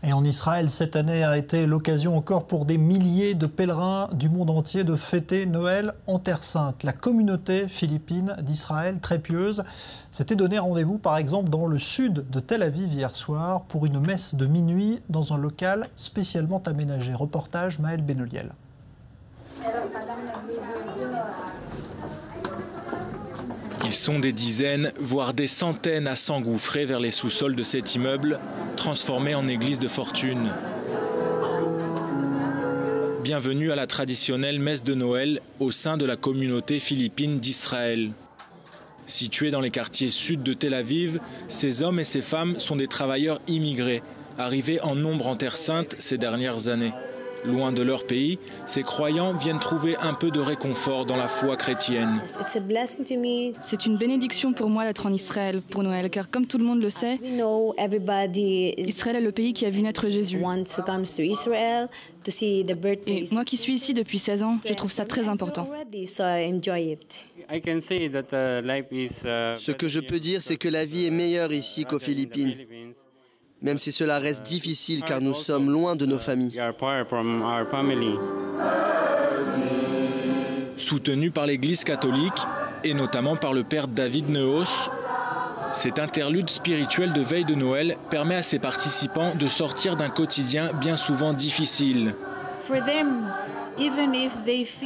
Et en Israël, cette année a été l'occasion encore pour des milliers de pèlerins du monde entier de fêter Noël en Terre Sainte. La communauté philippine d'Israël, très pieuse, s'était donné rendez-vous par exemple dans le sud de Tel Aviv hier soir pour une messe de minuit dans un local spécialement aménagé. Reportage Maël Benoliel. Ils sont des dizaines, voire des centaines à s'engouffrer vers les sous-sols de cet immeuble, transformé en église de fortune. Bienvenue à la traditionnelle messe de Noël au sein de la communauté philippine d'Israël. Situés dans les quartiers sud de Tel Aviv, ces hommes et ces femmes sont des travailleurs immigrés, arrivés en nombre en Terre Sainte ces dernières années. Loin de leur pays, ces croyants viennent trouver un peu de réconfort dans la foi chrétienne. C'est une bénédiction pour moi d'être en Israël pour Noël, car comme tout le monde le sait, Israël est le pays qui a vu naître Jésus. Et moi qui suis ici depuis 16 ans, je trouve ça très important. Ce que je peux dire, c'est que la vie est meilleure ici qu'aux Philippines. Même si cela reste difficile car nous sommes loin de nos familles. Soutenu par l'Église catholique et notamment par le père David Neos, cet interlude spirituel de veille de Noël permet à ses participants de sortir d'un quotidien bien souvent difficile.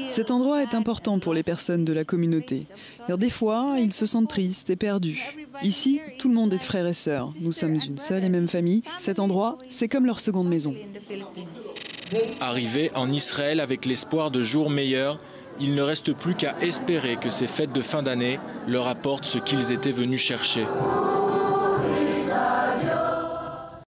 Cet endroit est important pour les personnes de la communauté, car des fois, ils se sentent tristes et perdus. Ici, tout le monde est frères et sœurs. Nous sommes une seule et même famille. Cet endroit, c'est comme leur seconde maison. Arrivés en Israël avec l'espoir de jours meilleurs, il ne reste plus qu'à espérer que ces fêtes de fin d'année leur apportent ce qu'ils étaient venus chercher.